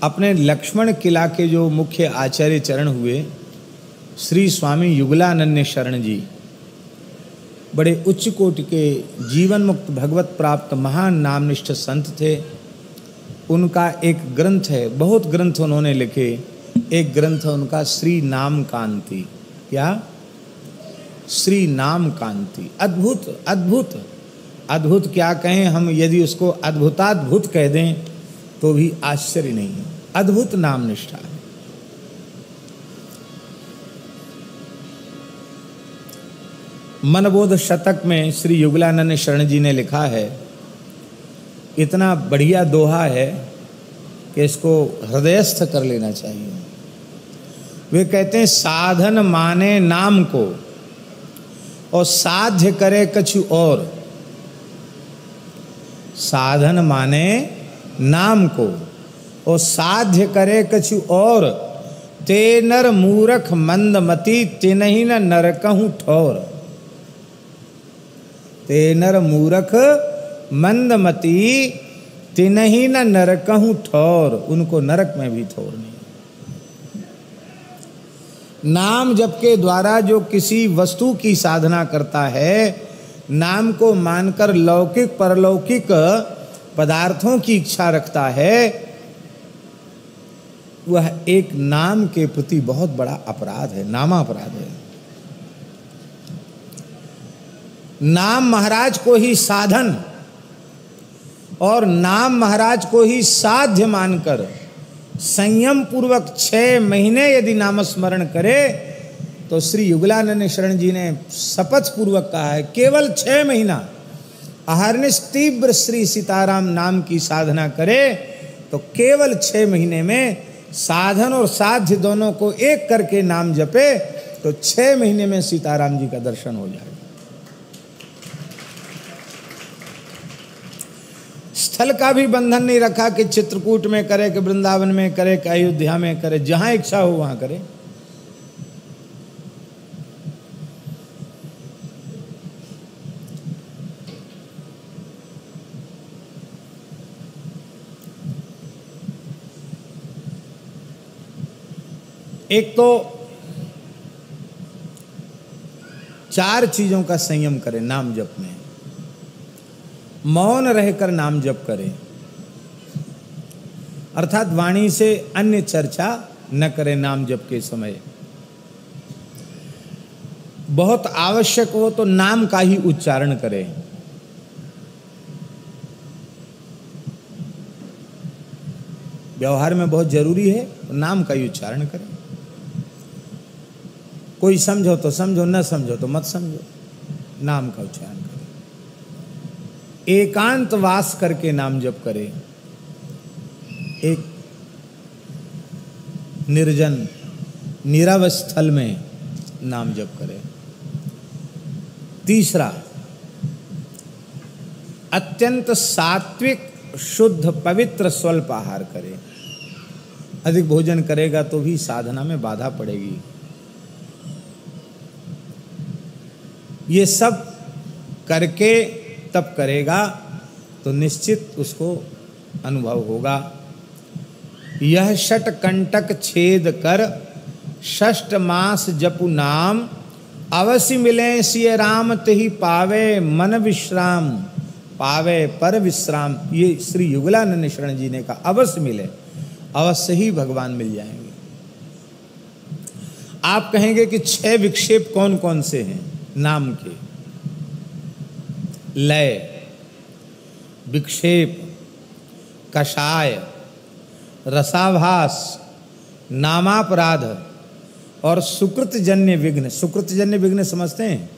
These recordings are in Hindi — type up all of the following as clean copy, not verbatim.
अपने लक्ष्मण किला के जो मुख्य आचार्य चरण हुए श्री स्वामी युगलानंद शरण जी, बड़े उच्च कोटि के जीवन मुक्त भगवत प्राप्त महान नामनिष्ठ संत थे। उनका एक ग्रंथ है, बहुत ग्रंथ उन्होंने लिखे, एक ग्रंथ है उनका श्री नाम कांति। क्या? श्री नाम कांति। अद्भुत अद्भुत अद्भुत क्या कहें हम, यदि उसको अद्भुताद्भुत कह दें तो भी आश्चर्य नहीं है। अद्भुत नाम निष्ठा है। मनबोध शतक में श्री युगलानंद शरण जी ने लिखा है, इतना बढ़िया दोहा है कि इसको हृदयस्थ कर लेना चाहिए। वे कहते हैं, साधन माने नाम को और साध्य करे कछु और। साधन माने नाम को और साध्य करे कछु और, ते नर मूरख मंदमती तिनहि न नरकहु ठौर। ते नर मूरख मंदमती तिनहि न नरकहु ठौर। उनको नरक में भी ठौर नहीं। नाम जप के द्वारा जो किसी वस्तु की साधना करता है, नाम को मानकर लौकिक परलौकिक पदार्थों की इच्छा रखता है, वह एक नाम के प्रति बहुत बड़ा अपराध है, नामापराध है। नाम महाराज को ही साधन और नाम महाराज को ही साध्य मानकर संयम पूर्वक 6 महीने यदि नामस्मरण करे तो श्री युगलानंद शरण जी ने शपथ पूर्वक कहा है, केवल 6 महीना अहर्निश तीव्र श्री सीताराम नाम की साधना करे तो केवल 6 महीने में साधन और साध्य दोनों को एक करके नाम जपे तो 6 महीने में सीताराम जी का दर्शन हो जाएगा। स्थल का भी बंधन नहीं रखा कि चित्रकूट में करे, कि वृंदावन में करे, कि अयोध्या में करे, जहां इच्छा हो वहां करे। एक तो 4 चीजों का संयम करें नाम जप में। मौन रहकर नाम जप करें, अर्थात वाणी से अन्य चर्चा न करें नाम जप के समय। बहुत आवश्यक हो तो नाम का ही उच्चारण करें। व्यवहार में बहुत जरूरी है तो नाम का ही उच्चारण करें। कोई समझो तो समझो, न समझो तो मत समझो, नाम का उच्चारण करें। एकांत वास करके नाम जप करें, एक निर्जन नीरव स्थल में नाम जप करें। तीसरा, अत्यंत सात्विक शुद्ध पवित्र स्वल्प आहार करें। अधिक भोजन करेगा तो भी साधना में बाधा पड़ेगी। ये सब करके तब करेगा तो निश्चित उसको अनुभव होगा। यह षट कंटक छेद कर 6 मास जपु नाम, अवश्य मिले सिय राम तेहि पावे मन विश्राम। पावे पर विश्राम, ये श्री युगलानंद शरण जी ने कहा, अवश्य मिले, अवश्य ही भगवान मिल जाएंगे। आप कहेंगे कि 6 विक्षेप कौन कौन से हैं नाम के? लय, विक्षेप, कषाय, रसाभास, नामापराध और सुकृतजन्य विघ्न। सुकृतजन्य विघ्न समझते हैं?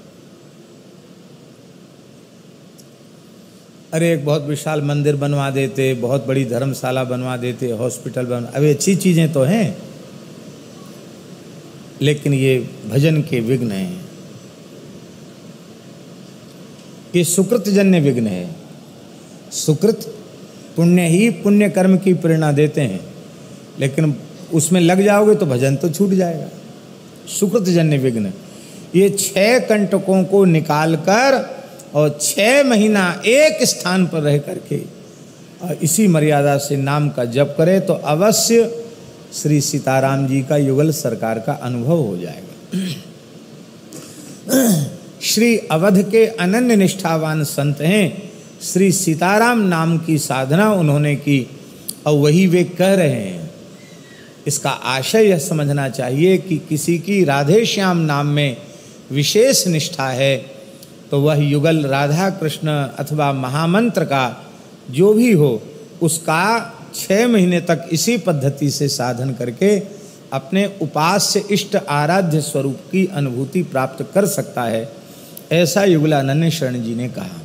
अरे एक बहुत विशाल मंदिर बनवा देते, बहुत बड़ी धर्मशाला बनवा देते, हॉस्पिटल बनवा, अभी अच्छी चीजें तो हैं, लेकिन ये भजन के विघ्न हैं। ये सुकृतजन्य विघ्न है। सुकृत पुण्य ही पुण्य कर्म की प्रेरणा देते हैं, लेकिन उसमें लग जाओगे तो भजन तो छूट जाएगा। सुकृतजन्य विघ्न, ये 6 कंटकों को निकालकर और 6 महीना एक स्थान पर रह करके और इसी मर्यादा से नाम का जप करे तो अवश्य श्री सीताराम जी का युगल सरकार का अनुभव हो जाएगा। श्री अवध के अनन्य निष्ठावान संत हैं, श्री सीताराम नाम की साधना उन्होंने की और वही वे कह रहे हैं। इसका आशय यह समझना चाहिए कि किसी की राधे श्याम नाम में विशेष निष्ठा है तो वह युगल राधा कृष्ण अथवा महामंत्र का जो भी हो उसका 6 महीने तक इसी पद्धति से साधन करके अपने उपास्य इष्ट आराध्य स्वरूप की अनुभूति प्राप्त कर सकता है, ऐसा युगलानंद शरण जी ने कहा।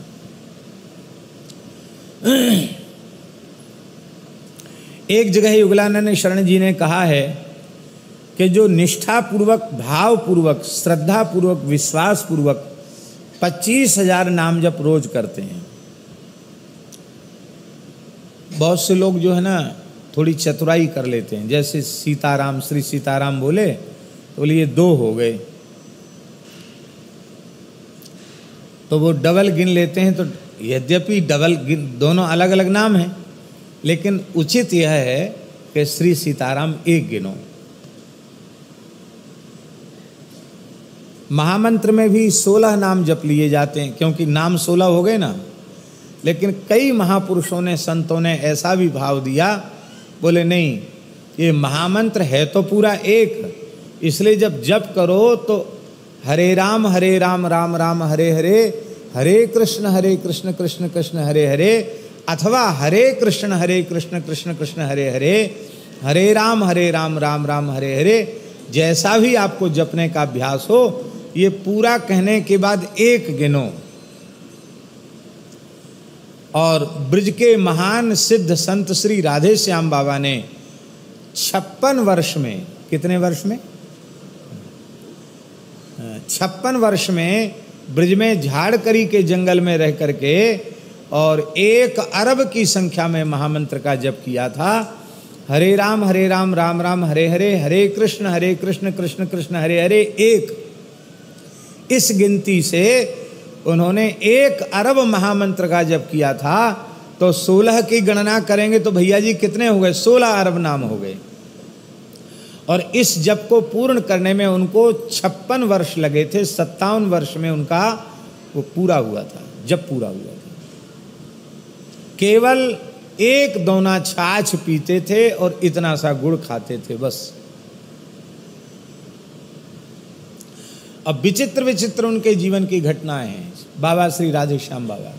एक जगह युगलानंद शरण जी ने कहा है कि जो निष्ठापूर्वक, भावपूर्वक, श्रद्धापूर्वक, विश्वासपूर्वक 25,000 नाम जप रोज करते हैं। बहुत से लोग जो है ना थोड़ी चतुराई कर लेते हैं, जैसे सीताराम, श्री सीताराम बोले तो बोले ये 2 हो गए, तो वो डबल गिन लेते हैं। तो यद्यपि डबल गिन, दोनों अलग अलग नाम हैं, लेकिन उचित यह है कि श्री सीताराम 1 गिनो। महामंत्र में भी 16 नाम जप लिए जाते हैं, क्योंकि नाम 16 हो गए ना। लेकिन कई महापुरुषों ने, संतों ने ऐसा भी भाव दिया, बोले नहीं, ये महामंत्र है तो पूरा 1, इसलिए जब जप करो तो हरे राम राम राम हरे हरे, हरे कृष्ण कृष्ण कृष्ण हरे हरे, अथवा हरे कृष्ण कृष्ण कृष्ण हरे हरे, हरे राम राम राम हरे हरे, जैसा भी आपको जपने का अभ्यास हो, ये पूरा कहने के बाद 1 गिनो। और ब्रज के महान सिद्ध संत श्री राधे श्याम बाबा ने 56 वर्ष में, कितने वर्ष में? 56 वर्ष में ब्रज में झाड़करी के जंगल में रह करके और 1 अरब की संख्या में महामंत्र का जप किया था। हरे राम राम राम हरे हरे, हरे कृष्ण कृष्ण कृष्ण हरे हरे 1। इस गिनती से उन्होंने 1 अरब महामंत्र का जप किया था। तो 16 की गणना करेंगे तो भैया जी कितने हो गए? 16 अरब नाम हो गए। और इस जप को पूर्ण करने में उनको 56 वर्ष लगे थे। 57 वर्ष में उनका वो पूरा हुआ था, जब पूरा हुआ था। केवल 1 दोना छाछ पीते थे और इतना सा गुड़ खाते थे, बस। अब विचित्र विचित्र उनके जीवन की घटनाएं हैं। बाबा श्री राधे श्याम बाबा,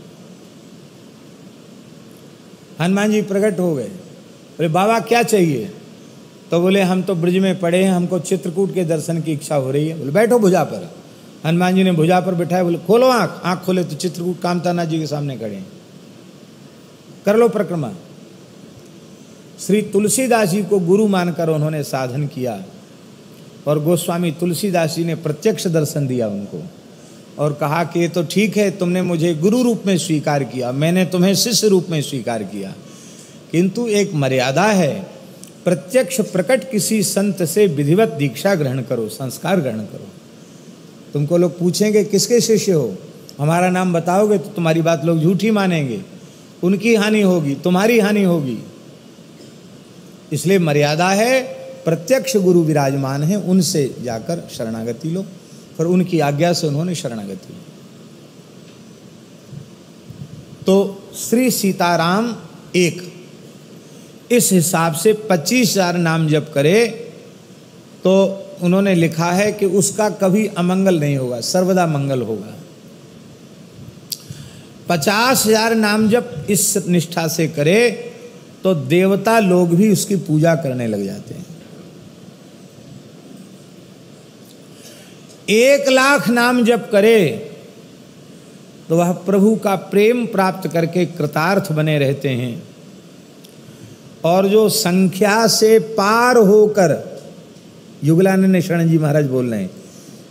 हनुमान जी प्रकट हो गए, बोले बाबा क्या चाहिए? तो बोले हम तो ब्रज में पड़े हैं, हमको चित्रकूट के दर्शन की इच्छा हो रही है। बोले बैठो भुजा पर। हनुमान जी ने भुजा पर बिठाया, बोले खोलो आँख। आँख खोले तो चित्रकूट कामतानाथ जी के सामने खड़े हैं। कर लो परिक्रमा। श्री तुलसीदास जी को गुरु मानकर उन्होंने साधन किया और गोस्वामी तुलसीदास जी ने प्रत्यक्ष दर्शन दिया उनको और कहा कि ये तो ठीक है, तुमने मुझे गुरु रूप में स्वीकार किया, मैंने तुम्हें शिष्य रूप में स्वीकार किया, किंतु एक मर्यादा है। प्रत्यक्ष प्रकट किसी संत से विधिवत दीक्षा ग्रहण करो, संस्कार ग्रहण करो। तुमको लोग पूछेंगे किसके शिष्य हो, हमारा नाम बताओगे तो तुम्हारी बात लोग झूठी मानेंगे, उनकी हानि होगी, तुम्हारी हानि होगी। इसलिए मर्यादा है, प्रत्यक्ष गुरु विराजमान है, उनसे जाकर शरणागति लो। पर उनकी आज्ञा से उन्होंने शरणागति ली। तो श्री सीताराम 1, इस हिसाब से 25,000 नाम जप करे तो उन्होंने लिखा है कि उसका कभी अमंगल नहीं होगा, सर्वदा मंगल होगा। 50,000 नाम जप इस निष्ठा से करे तो देवता लोग भी उसकी पूजा करने लग जाते हैं। 1,00,000 नाम जप करे तो वह प्रभु का प्रेम प्राप्त करके कृतार्थ बने रहते हैं। और जो संख्या से पार होकर, युगलानंद शरण जी महाराज बोल रहे हैं,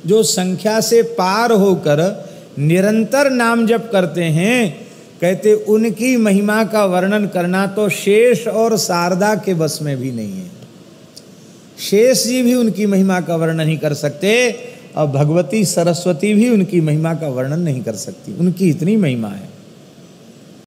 जो संख्या से पार होकर निरंतर नाम जप करते हैं, कहते उनकी महिमा का वर्णन करना तो शेष और शारदा के बस में भी नहीं है। शेष जी भी उनकी महिमा का वर्णन नहीं कर सकते और भगवती सरस्वती भी उनकी महिमा का वर्णन नहीं कर सकती, उनकी इतनी महिमा है।